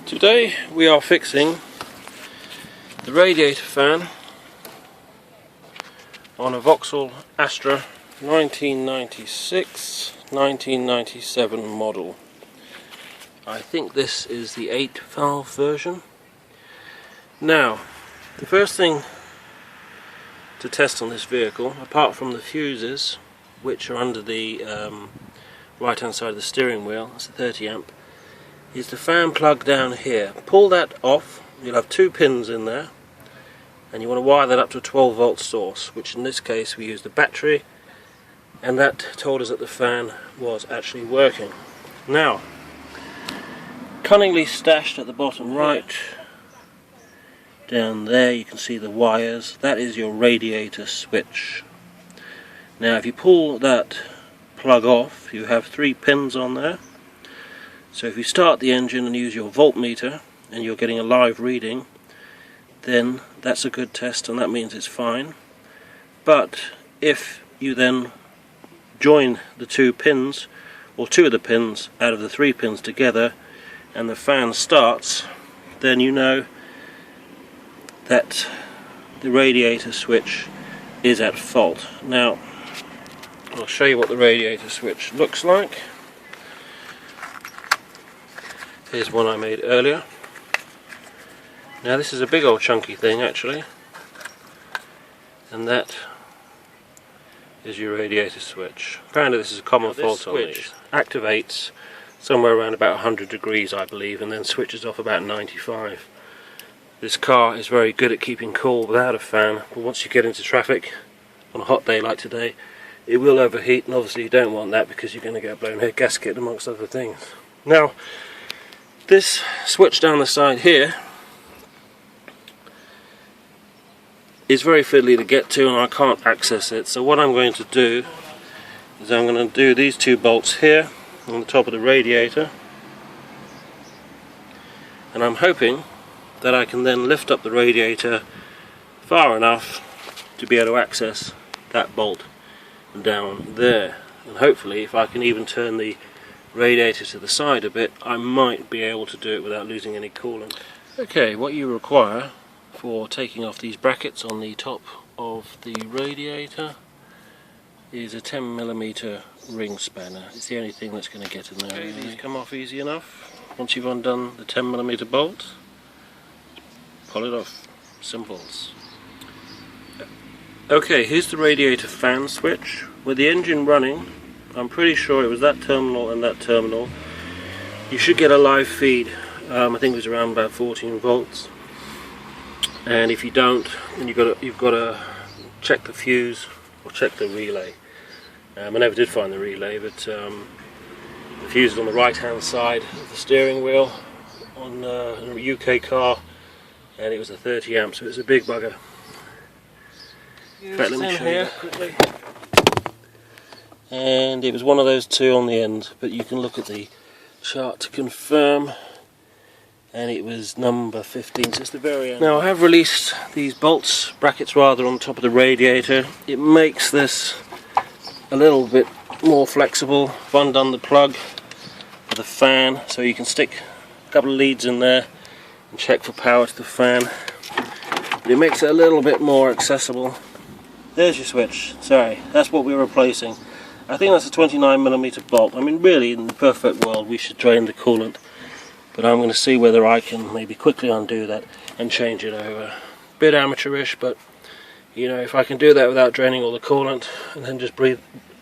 Today we are fixing the radiator fan on a Vauxhall Astra 1996-1997 model. I think this is the 8-valve version. Now, the first thing to test on this vehicle, apart from the fuses, which are under the right hand side of the steering wheel, that's a 30 amp, is the fan plug down here. Pull that off, you'll have 2 pins in there, and you want to wire that up to a 12 volt source, which in this case we used the battery, and that told us that the fan was actually working. Now, cunningly stashed at the bottom right, down there you can see the wires, that is your radiator switch. Now if you pull that plug off, you have 3 pins on there. So if you start the engine and use your voltmeter and you're getting a live reading, then that's a good test and that means it's fine. But if you then join the 2 pins, or 2 of the pins out of the 3 pins together, and the fan starts, then you know that the radiator switch is at fault. Now I'll show you what the radiator switch looks like. Here's one I made earlier. Now this is a big old chunky thing actually, and that is your radiator switch. Apparently this is a common fault on these. Activates somewhere around about 100 degrees I believe, and then switches off about 95. This car is very good at keeping cool without a fan, but once you get into traffic on a hot day like today, it will overheat, and obviously you don't want that because you're going to get a blown head gasket amongst other things. Now this switch down the side here is very fiddly to get to, and I can't access it. So what I'm going to do is I'm going to do these 2 bolts here on the top of the radiator, and I'm hoping that I can then lift up the radiator far enough to be able to access that bolt down there. And hopefully if I can even turn the radiator to the side a bit, I might be able to do it without losing any coolant. Okay, what you require for taking off these brackets on the top of the radiator is a 10mm ring spanner. It's the only thing that's going to get in there. Okay, these come off easy enough. Once you've undone the 10mm bolt, pull it off. Simples. Okay, here's the radiator fan switch. With the engine running, I'm pretty sure it was that terminal and that terminal. You should get a live feed. I think it was around about 14 volts. And if you don't, then you've got to check the fuse or check the relay. I never did find the relay, but the fuse is on the right hand side of the steering wheel on a UK car, and it was a 30 amp, so it's a big bugger. In fact, let me show you that quickly. And it was one of those 2 on the end, but you can look at the chart to confirm, and it was number 15, so it's the very end. Now I have released these brackets rather, on top of the radiator. It makes this a little bit more flexible. I've undone the plug for the fan, so you can stick a couple of leads in there and check for power to the fan. But it makes it a little bit more accessible. There's your switch. Sorry, that's what we're replacing. I think that's a 29mm bolt. I mean, really, in the perfect world, we should drain the coolant. But I'm going to see whether I can maybe quickly undo that and change it over. Bit amateurish, but you know, if I can do that without draining all the coolant and then just bleed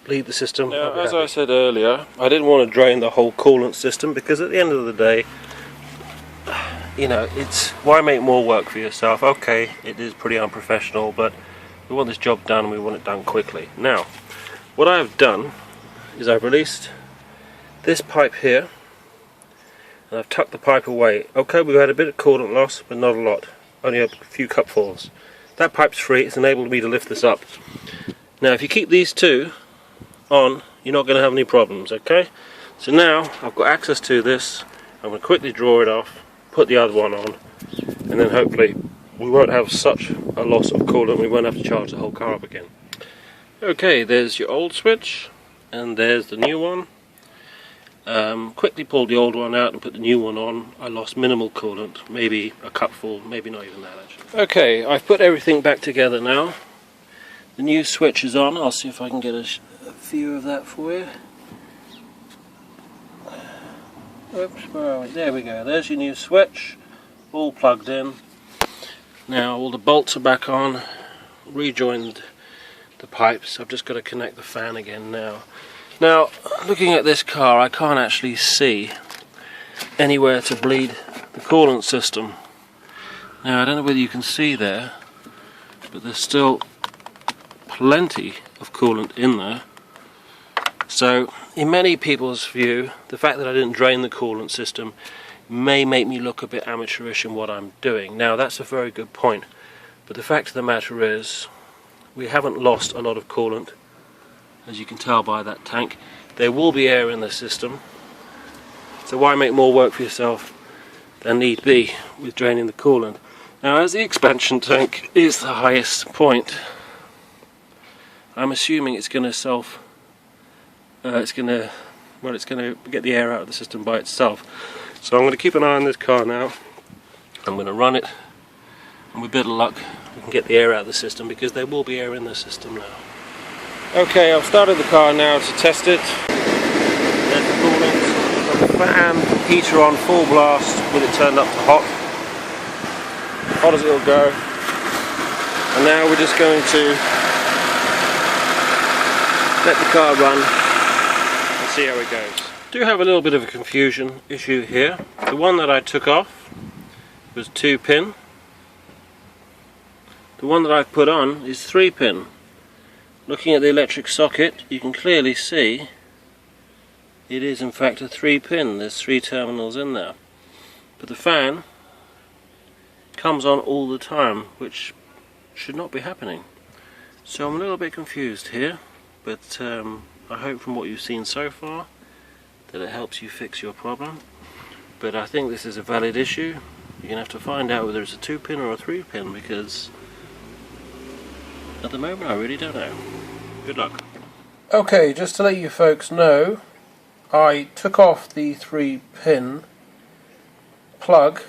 the system. Now, as I said earlier, I didn't want to drain the whole coolant system because at the end of the day, you know, it's why make more work for yourself? Okay, it is pretty unprofessional, but we want this job done and we want it done quickly. Now, what I have done is I've released this pipe here, and I've tucked the pipe away. Okay, we've had a bit of coolant loss, but not a lot. Only a few cupfuls. That pipe's free, it's enabled me to lift this up. Now if you keep these 2 on, you're not going to have any problems, okay? So now I've got access to this. I'm going to quickly draw it off, put the other one on, and then hopefully we won't have such a loss of coolant, we won't have to charge the whole car up again. Okay, there's your old switch, and there's the new one. Quickly pulled the old one out and put the new one on. I lost minimal coolant, maybe a cupful, maybe not even that actually. Okay, I've put everything back together now. The new switch is on. I'll see if I can get a view of that for you. Oops, where are we? There we go. There's your new switch, all plugged in. Now all the bolts are back on. Rejoined the pipes. I've just got to connect the fan again now. Now, looking at this car, I can't actually see anywhere to bleed the coolant system. Now, I don't know whether you can see there, but there's still plenty of coolant in there. So, in many people's view, the fact that I didn't drain the coolant system may make me look a bit amateurish in what I'm doing. Now, that's a very good point, but the fact of the matter is, we haven't lost a lot of coolant. As you can tell by that tank, there will be air in the system, so why make more work for yourself than need be with draining the coolant. Now, as the expansion tank is the highest point, I'm assuming it's going to it's going to get the air out of the system by itself. So I'm going to keep an eye on this car now. I'm going to run it, and with a bit of luck we can get the air out of the system, because there will be air in the system now. Okay, I've started the car now to test it. There's the coolant, got the fan, heater on full blast with it turned up to hot. Hot as it'll go. And now we're just going to let the car run and see how it goes. Do have a little bit of a confusion issue here. The one that I took off was 2-pin. The one that I've put on is 3-pin. Looking at the electric socket, you can clearly see it is in fact a 3-pin. There's 3 terminals in there. But the fan comes on all the time, which should not be happening. So I'm a little bit confused here, but I hope from what you've seen so far that it helps you fix your problem. But I think this is a valid issue. You're going to have to find out whether it's a 2-pin or a 3-pin, because at the moment I really don't know. Good luck. Okay, just to let you folks know, I took off the 3-pin plug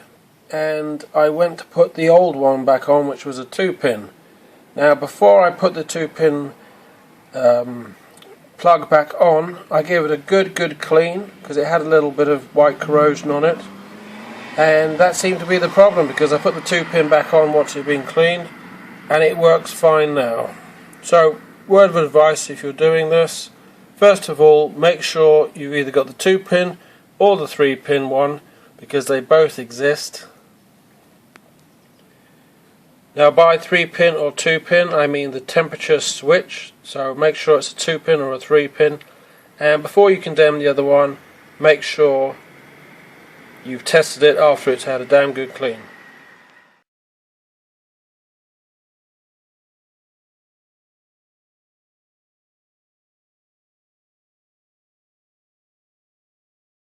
and I went to put the old one back on, which was a 2-pin. Now, before I put the 2-pin plug back on, I gave it a good clean, because it had a little bit of white corrosion on it, and that seemed to be the problem, because I put the 2-pin back on once it had been cleaned and it works fine now. So, word of advice if you're doing this, first of all, make sure you've either got the 2-pin or the 3-pin one, because they both exist. Now, by 3-pin or 2-pin, I mean the temperature switch, so make sure it's a 2-pin or a 3-pin, and before you condemn the other one, make sure you've tested it after it's had a damn good clean.